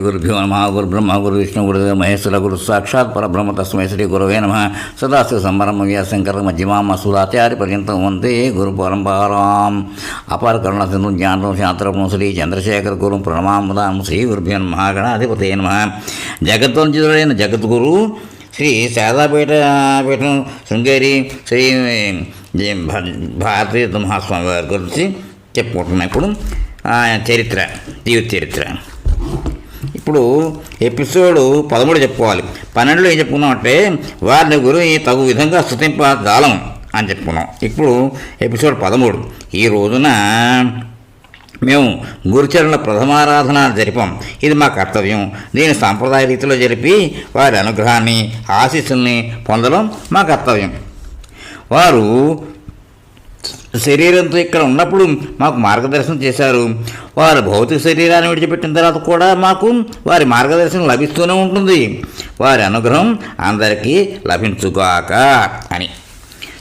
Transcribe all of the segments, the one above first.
గురుభ్యో నమ. గురుబ్రహ్మ గురువిష్ణు గురుదేవ మహేశ్వర గురు సాక్షాత్ పరబ్రహ్మ తస్మై శ్రీ గురవే నమ. సదాశివ సంబరం వ్యాసంకర మధ్యమాం అసూలాచార్య పర్యంతం వందే గురు పరంపరాం. అపార కరుణ సింధు జ్ఞానం శాస్త్రం శ్రీ చంద్రశేఖర గురు ప్రణమాముదాం. శ్రీ గురుభ్యో నమ. గణాధిపతే నమ. జగద్వంజితుడైన జగద్గురు శ్రీ శారదాపీఠ పీఠం శృంగేరి శ్రీ భారతీ మహాస్వామి వారి గురించి చెప్పుకుంటున్నాం. ఇప్పుడు చరిత్ర, జీవిత చరిత్ర. ఇప్పుడు ఎపిసోడ్ 13 చెప్పుకోవాలి. 12లో ఏం చెప్పుకున్నామంటే వారిని గురి తగు విధంగా స్తుతింపజాలం అని చెప్పుకున్నాం. ఇప్పుడు ఎపిసోడ్ 13. ఈ రోజున మేము గురుచరణుల ప్రథమారాధన జరిపాం. ఇది మా కర్తవ్యం. దీని సాంప్రదాయ రీతిలో జరిపి వారి అనుగ్రహాన్ని, ఆశీస్సుల్ని పొందడం మా కర్తవ్యం. వారు శరీరంతో ఇక్కడ ఉన్నప్పుడు మాకు మార్గదర్శనం చేశారు. వారు భౌతిక శరీరాన్ని విడిచిపెట్టిన తర్వాత కూడా మాకు వారి మార్గదర్శనం లభిస్తూనే ఉంటుంది. వారి అనుగ్రహం అందరికీ లభించుగాక అని.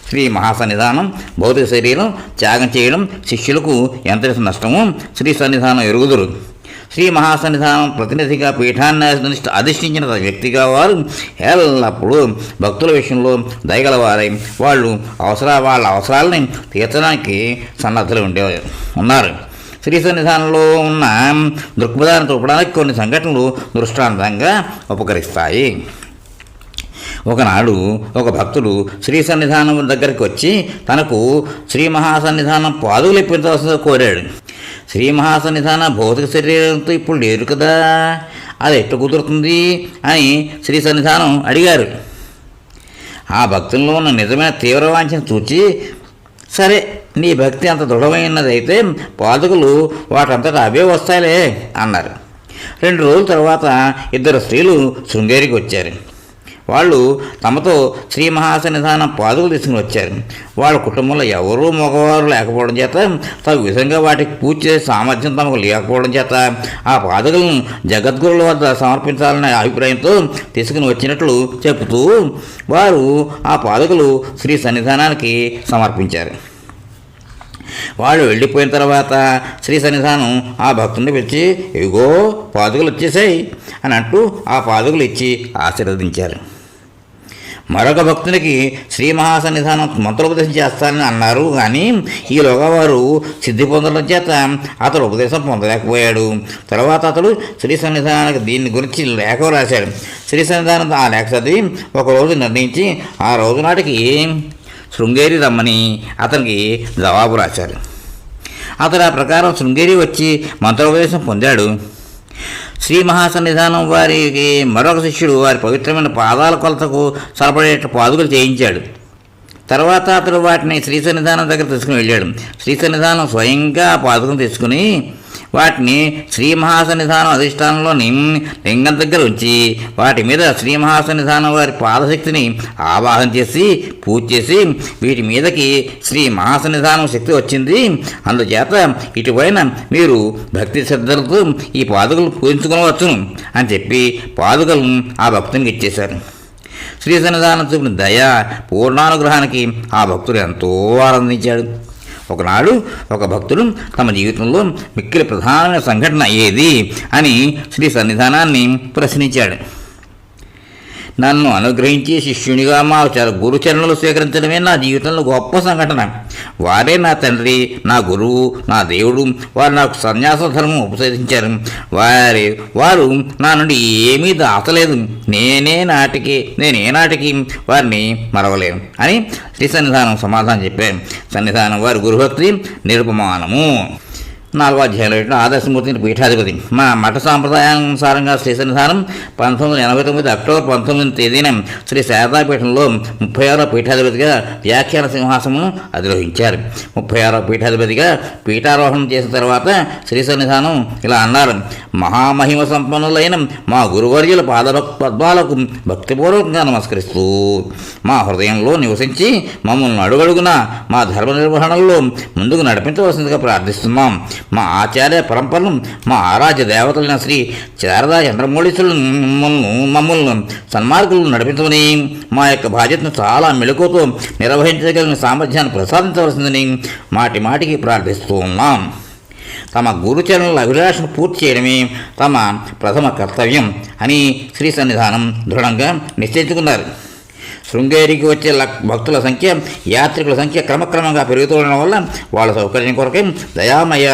శ్రీ మహాసన్నిధానం భౌతిక శరీరం త్యాగం చేయడం శిష్యులకు ఎంత నష్టమో శ్రీ సన్నిధానం ఎరుగుదురు. శ్రీ మహాసన్నిధానం ప్రతినిధిగా పీఠాన్ని అధిష్ఠించిన వ్యక్తిగా వారు ఎల్లప్పుడూ భక్తుల విషయంలో దయగలవారై వాళ్ళ అవసరాలని తీర్చడానికి సన్నద్ధులు ఉన్నారు. శ్రీ సన్నిధానంలో ఉన్న దృక్పథాన్ని చూపడానికి కొన్ని సంఘటనలు దృష్టాంతంగా ఉపకరిస్తాయి. ఒకనాడు ఒక భక్తుడు శ్రీ సన్నిధానం దగ్గరికి వచ్చి తనకు శ్రీ మహాసన్నిధానం పాదులు ఇప్పించవలసిందిగా కోరాడు. శ్రీ మహాసన్నిధాన భౌతిక శరీరంతో ఇప్పుడు లేరు కదా, అది ఎట్టు కుదురుతుంది అని శ్రీ సన్నిధానం అడిగారు. ఆ భక్తుల్లో ఉన్న నిజమైన తీవ్రవాంఛను చూచి, సరే నీ భక్తి అంత దృఢమైనదైతే పాదుకలు వాటంతటా అవే వస్తాయిలే అన్నారు. 2 రోజుల తర్వాత 2 స్త్రీలు శృంగేరికి వచ్చారు. వాళ్ళు తమతో శ్రీ మహాసన్నిధానం పాదుకలు తీసుకుని వచ్చారు. వాళ్ళ కుటుంబంలో ఎవరూ మగవారు లేకపోవడం చేత, తగు విధంగా వాటికి పూజ చేసే సామర్థ్యం తమకు లేకపోవడం చేత ఆ పాదుకలను జగద్గురుల వద్ద సమర్పించాలనే అభిప్రాయంతో తీసుకుని వచ్చినట్లు చెబుతూ వారు ఆ పాదుకలు శ్రీ సన్నిధానానికి సమర్పించారు. వాళ్ళు వెళ్ళిపోయిన తర్వాత శ్రీ సన్నిధానం ఆ భక్తుడిని పిలిచి, ఇగో పాదుకలు వచ్చేసాయి అని అంటూ ఆ పాదుకలు ఇచ్చి ఆశీర్వదించారు. మరొక భక్తునికి శ్రీ మహాసన్నిధానం మంత్రోపదేశం చేస్తానని అన్నారు. కానీ ఈలోగా వారు సిద్ధి పొందడం చేత అతడు ఉపదేశం పొందలేకపోయాడు. తర్వాత అతడు శ్రీ సన్నిధానానికి దీని గురించి లేఖ రాశాడు. శ్రీ సన్నిధానం ఆ లేఖ చదివి ఒకరోజు నిర్ణయించి ఆ రోజు నాటికి శృంగేరి రమ్మని అతనికి జవాబు రాశారు. అతడు ఆ ప్రకారం శృంగేరి వచ్చి మంత్రోపదేశం పొందాడు. శ్రీ మహాసన్నిధానం వారికి మరొక శిష్యుడు వారి పవిత్రమైన పాదాల కొలతకు సరిపడే పాదుకలు చేయించాడు. తర్వాత అతడు వాటిని శ్రీ సన్నిధానం దగ్గర తీసుకుని వెళ్ళాడు. శ్రీ సన్నిధానం స్వయంగా ఆ పాదుకను తీసుకుని వాటిని శ్రీ మహాసన్నిధానం అధిష్టానంలోని లింగం దగ్గర ఉంచి వాటి మీద శ్రీ మహాసన్నిధానం వారి పాదశక్తిని ఆవాహన చేసి పూజ చేసి, వీటి మీదకి శ్రీ మహాసన్నిధానం శక్తి వచ్చింది, అందుచేత ఇటుపైన మీరు భక్తి శ్రద్ధలతో ఈ పాదుకలు పూజించుకోవచ్చును అని చెప్పి పాదుకలను ఆ భక్తునికి ఇచ్చేశారు. శ్రీ సన్నిధానం చూపిన దయ పూర్ణానుగ్రహానికి ఆ భక్తుడు ఎంతో ఆనందించాడు. ఒకనాడు ఒక భక్తుడు తమ జీవితంలో మిక్కిలి ప్రధానమైన సంఘటన ఏది అని శ్రీ సన్నిధానాన్ని ప్రశ్నించాడు. నన్ను అనుగ్రహించి శిష్యునిగా మా గురుచరణలు స్వీకరించడమే నా జీవితంలో గొప్ప సంఘటన. వారే నా తండ్రి, నా గురువు, నా దేవుడు. వారు నాకు సన్యాస ధర్మం ఉపదేశించారు. వారు నా నుండి ఏమీ దాచలేదు. నేనేనాటికి వారిని మరవలేను అని శ్రీ సన్నిధానం సమాధానం చెప్పారు. సన్నిధానం వారి గురుభక్తి నిరుపమానము. 4వ అధ్యాయంలో ఆదర్శమూర్తిని పీఠాధిపతి. మా మఠ సాంప్రదాయానుసారంగా శ్రీ సన్నిధానం 1989 అక్టోబర్ 19 తేదీన శ్రీ శారదాపీఠంలో 36వ పీఠాధిపతిగా వ్యాఖ్యాన సింహాసనం అధిరోహించారు. 36వ పీఠాధిపతిగా పీఠారోహణం చేసిన తర్వాత శ్రీ సన్నిధానం ఇలా అన్నారు: మహామహిమ సంపన్నులైన మా గురువర్యుల పద్మాలకు భక్తిపూర్వకంగా నమస్కరిస్తూ మా హృదయంలో నివసించి మమ్మల్ని అడుగడుగున మా ధర్మ నిర్వహణలో ముందుకు నడిపించవలసిందిగా ప్రార్థిస్తున్నాం. మా ఆచార్య పరంపరను, మా ఆరాధ్య దేవతలైన శ్రీ శారదా చంద్రమౌళీశ్వరులు మమ్మల్ని సన్మార్గులను నడిపించమని, మా యొక్క బాధ్యతను చాలా మెలకువతో నిర్వహించగలిగిన సామర్థ్యాన్ని ప్రసాదించవలసిందని మాటికి ప్రార్థిస్తూ ఉన్నాం. తమ గురుచరణుల అభిలాషను పూర్తి చేయడమే తమ ప్రథమ కర్తవ్యం అని శ్రీ సన్నిధానం దృఢంగా నిశ్చయించుకున్నారు. శృంగేరికి వచ్చే భక్తుల సంఖ్య, యాత్రికుల సంఖ్య క్రమక్రమంగా పెరుగుతుండడం వల్ల వాళ్ళ సౌకర్యం కొరకై దయామయ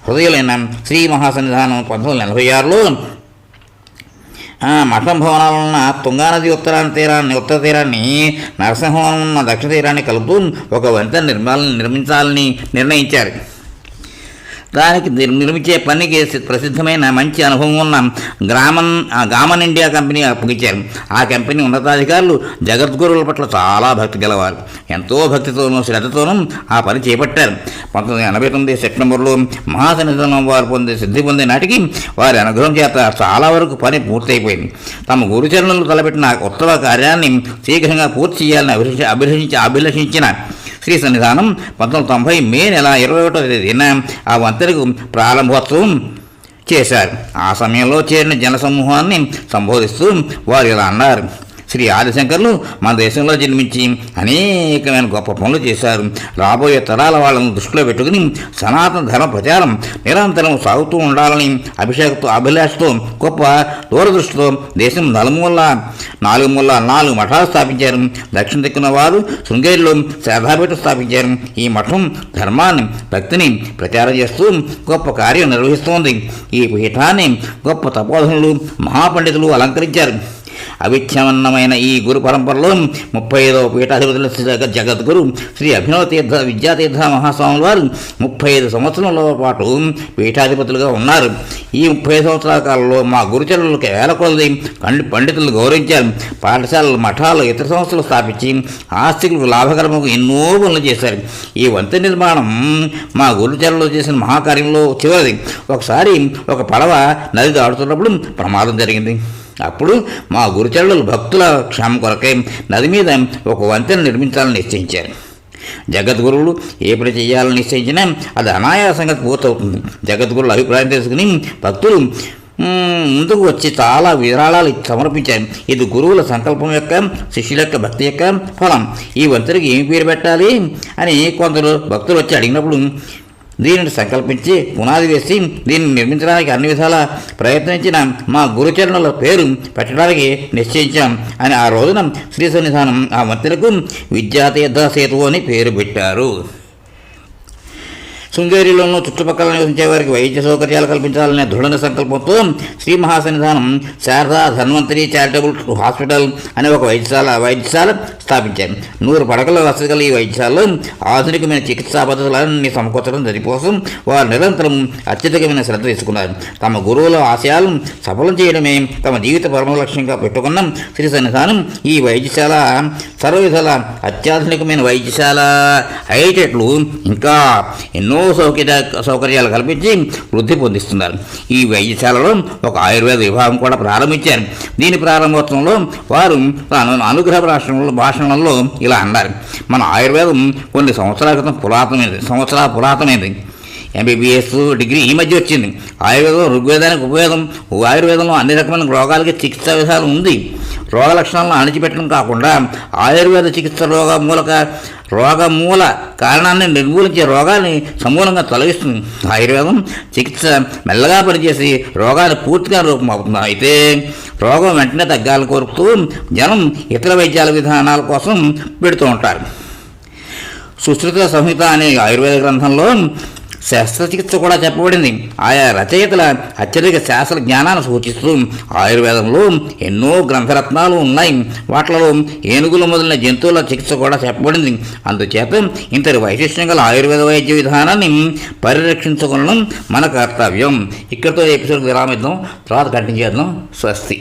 హృదయులైన శ్రీ మహాసన్నిధానం 1986లో మఠం భవనాలున్న తుంగానది ఉత్తర తీరాన్ని నరసింహవనం ఉన్న దక్షిణ తీరాన్ని కలుపుతూ ఒక వంతెన నిర్మించాలని నిర్ణయించారు. దానికి నిర్మించే పనికి ప్రసిద్ధమైన మంచి అనుభవం ఉన్న గామన్ ఇండియా కంపెనీ అప్పగించారు. ఆ కంపెనీ ఉన్నతాధికారులు జగద్గురువుల పట్ల చాలా భక్తి గలవారు. ఎంతో భక్తితోనూ శ్రద్ధతోనూ ఆ పని చేపట్టారు. 1989 సెప్టెంబర్లో మహాసన్నిధానం వారు సిద్ధి పొందే నాటికి వారి అనుగ్రహం చేత చాలా వరకు పని పూర్తయిపోయింది. తమ గురుచరణులు తలపెట్టిన ఉత్తమ కార్యాన్ని శీఘ్రంగా పూర్తి చేయాలని అభిలషించిన శ్రీ సన్నిధానం 1990 మే నెల 21వ తేదీన ఆ వంతెనకు ప్రారంభోత్సవం చేశారు. ఆ సమయంలో చేరిన జనసమూహాన్ని సంబోధిస్తూ వారు ఇలా అన్నారు: శ్రీ ఆదిశంకర్లు మన దేశంలో జన్మించి అనేకమైన గొప్ప పనులు చేశారు. రాబోయే తరాల వాళ్ళను దృష్టిలో పెట్టుకుని సనాతన ధర్మ ప్రచారం నిరంతరం సాగుతూ ఉండాలని అభిలాషతో గొప్ప దూరదృష్టితో దేశం నాలుగు మూల 4 మఠాలు స్థాపించారు. దక్షిణ దిక్కున వారు శృంగేరిలో శారదాపీఠ స్థాపించారు. ఈ మఠం ధర్మాన్ని, భక్తిని ప్రచారం చేస్తూ గొప్ప కార్యం నిర్వహిస్తోంది. ఈ పీఠాన్ని గొప్ప తపోధనులు, మహాపండితులు అలంకరించారు. అవిచ్ఛిన్నమైన ఈ గురు పరంపరలో 35వ పీఠాధిపతుల జగద్గురు శ్రీ అభినవ తీర్థ విద్యాతీర్థ మహాస్వాముల వారు 35 సంవత్సరాల పాటు పీఠాధిపతులుగా ఉన్నారు. ఈ 35 సంవత్సరాల కాలంలో మా గురుచరులకు వేల కొలది పండితులను గౌరవించారు. పాఠశాలలు, మఠాలు, ఇతర సంస్థలు స్థాపించి ఆస్తికులకు లాభకరముకు ఎన్నో పనులు చేశారు. ఈ వంతెన నిర్మాణం మా గురుచరులు చేసిన మహాకార్యంలో చివరిది. ఒకసారి ఒక పడవ నది దాడుతున్నప్పుడు ప్రమాదం జరిగింది. అప్పుడు మా గురుచరులు భక్తుల క్షేమం కొరకై నది మీద ఒక వంతెన నిర్మించాలని నిశ్చయించారు. జగద్గురువులు ఏ పని చేయాలని నిశ్చయించినా అది అనాయాసంగా పూర్తవుతుంది. జగద్గురువుల అభిప్రాయం తెలుసుకుని భక్తులు ముందుకు వచ్చి చాలా విరాళాలు సమర్పించారు. ఇది గురువుల సంకల్పం యొక్క, శిష్యుల యొక్క భక్తి యొక్క ఫలం. ఈ వంతెనకి ఏమి పేరు పెట్టాలి అని కొందరు భక్తులు వచ్చి అడిగినప్పుడు దీనిని సంకల్పించి పునాది వేసి దీన్ని నిర్మించడానికి అన్ని విధాలా ప్రయత్నించిన మా గురుచరణుల పేరు పెట్టడానికి నిశ్చయించాం అని ఆ రోజున శ్రీ సన్నిధానం ఆ వంతెనకు విద్యాతీర్థ సేతు అని పేరు పెట్టారు. శృంగేరిలోనూ చుట్టుపక్కల నివసించే వారికి వైద్య సౌకర్యాలు కల్పించాలనే దృఢ సంకల్పంతో శ్రీ మహాసన్నిధానం శారదా ధన్వంతరి చారిటబుల్ హాస్పిటల్ అనే ఒక వైద్యశాల స్థాపించారు. 100 పడకల వసతి గల ఈ వైద్యశాలలో ఆధునికమైన చికిత్సా పద్ధతులన్నీ సమకూర్చడం దానికోసం వారు నిరంతరం అత్యధికమైన శ్రద్ధ తీసుకున్నారు. తమ గురువుల ఆశయాలను సఫలం చేయడమే తమ జీవిత పరమ లక్ష్యంగా పెట్టుకున్న శ్రీ సన్నిధానం ఈ వైద్యశాల సర్వవిధాల అత్యాధునికమైన వైద్యశాల హైటెక్లు ఇంకా ఎన్నో సౌకర్యాలు కల్పించి వృద్ధి పొందిస్తున్నారు. ఈ వైద్యశాలలో ఒక ఆయుర్వేద విభాగం కూడా ప్రారంభించారు. దీని ప్రారంభోత్సవంలో వారు అనుగ్రహ భాషణలో ఇలా అన్నారు: మన ఆయుర్వేదం కొన్ని సంవత్సరాల క్రితం పురాతనమైనది. MBBS డిగ్రీ ఈ మధ్య వచ్చింది. ఆయుర్వేదం ఋగ్వేదానికి ఉపవేదం. ఆయుర్వేదంలో అన్ని రకమైన రోగాలకి చికిత్సా విధానం ఉంది. రోగ లక్షణాలను అణిచిపెట్టడం కాకుండా ఆయుర్వేద చికిత్స రోగమూల కారణాన్ని నిర్మూలించే రోగాన్ని సమూలంగా తొలగిస్తుంది. ఆయుర్వేదం చికిత్స మెల్లగా పనిచేసి రోగాన్ని పూర్తిగా రూపమవుతుంది. అయితే రోగం వెంటనే తగ్గాలని కోరుతూ జనం ఇతర వైద్యాల విధానాల కోసం పెడుతూ ఉంటారు. సుశ్రుత సంహిత అనే ఆయుర్వేద గ్రంథంలో శస్త్రచికిత్స కూడా చెప్పబడింది. ఆయా రచయితల అత్యధిక శాస్త్ర జ్ఞానాన్ని సూచిస్తూ ఆయుర్వేదంలో ఎన్నో గ్రంథరత్నాలు ఉన్నాయి. వాటిలో ఏనుగులు మొదలైన జంతువుల చికిత్స కూడా చెప్పబడింది. అందుచేత ఇంతటి వైశిష్ట్యం గల ఆయుర్వేద వైద్య విధానాన్ని పరిరక్షించుకోవడం మన కర్తవ్యం. ఇక్కడితో ఎపిసోడ్ విరామిద్దాం. తర్వాత కంటిన్యూ చేద్దాం. స్వస్తి.